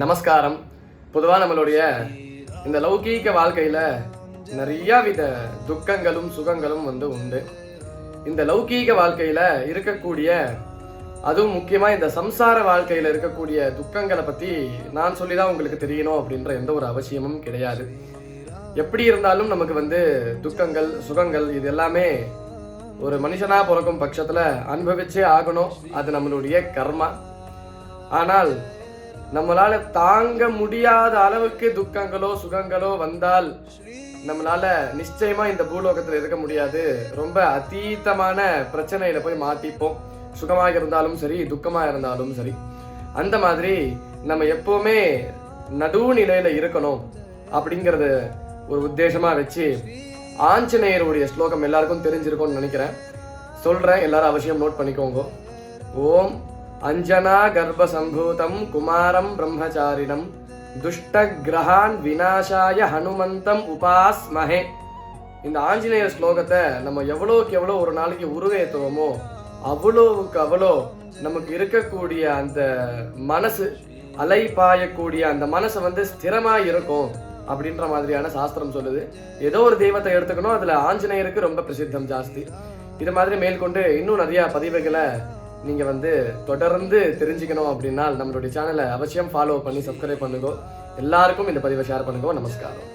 நமஸ்காரம். பொதுவாக நம்மளுடைய இந்த லௌகீக வாழ்க்கையில் நிறைய வித துக்கங்களும் சுகங்களும் உண்டு. இந்த லௌகீக வாழ்க்கையில் இருக்கக்கூடிய, அதுவும் முக்கியமாக இந்த சம்சார வாழ்க்கையில் இருக்கக்கூடிய துக்கங்களை பற்றி நான் சொல்லி தான் உங்களுக்கு தெரியணும் அப்படின்ற எந்த ஒரு அவசியமும் கிடையாது. எப்படி இருந்தாலும் நமக்கு துக்கங்கள் சுகங்கள் இது எல்லாமே ஒரு மனுஷனாக பிறக்கும் பட்சத்தில் அனுபவிச்சே ஆகணும். அது நம்மளுடைய கர்மா. ஆனால் நம்மளால தாங்க முடியாத அளவுக்கு துக்கங்களோ சுகங்களோ வந்தால் நம்மளால நிச்சயமா இந்த பூலோகத்தில் இருக்க முடியாது. ரொம்ப அதீதமான பிரச்சனையில போய் மாட்டிப்போம். சுகமாக இருந்தாலும் சரி, துக்கமாக இருந்தாலும் சரி. அந்த மாதிரி நம்ம எப்பவுமே நடுநிலையில இருக்கணும் அப்படிங்கறத ஒரு உத்தேசமா வச்சு ஆஞ்சநேயருடைய ஸ்லோகம் எல்லாருக்கும் தெரிஞ்சிருக்கும்னு நினைக்கிறேன். சொல்றேன், எல்லாரும் அவசியம் நோட் பண்ணிக்கோங்க. ஓம் அஞ்சனா கர்ப்ப சம்பூதம் குமாரம் பிரம்மச்சாரிணம் துஷ்ட கிரகான் விநாசாய ஹனுமந்தம் உபாஸ்மஹே. இந்த ஆஞ்சநேயர் ஸ்லோகத்தை நம்ம எவ்வளோக்கு எவ்வளோ ஒரு நாளைக்கு உருவேற்றுவோமோ அவ்வளோவுக்கு அவ்வளோ நமக்கு இருக்கக்கூடிய அந்த மனசு அலை பாயக்கூடிய அந்த மனசு ஸ்திரமா இருக்கும் அப்படின்ற மாதிரியான சாஸ்திரம் சொல்லுது. ஏதோ ஒரு தெய்வத்தை எடுத்துக்கணும், அதுல ஆஞ்சநேயருக்கு ரொம்ப பிரசித்தம் ஜாஸ்தி. இது மாதிரி மேற்கொண்டு இன்னும் நிறைய பதிவுகளை நீங்க தொடர்ந்து தெரிஞ்சுக்கணும் அப்படின்னா நம்மளுடைய சேனலை அவசியம் ஃபாலோ பண்ணி சப்ஸ்கிரைப் பண்ணுங்க. எல்லாருக்கும் இந்த பதிவை ஷேர் பண்ணுங்க. நமஸ்காரம்.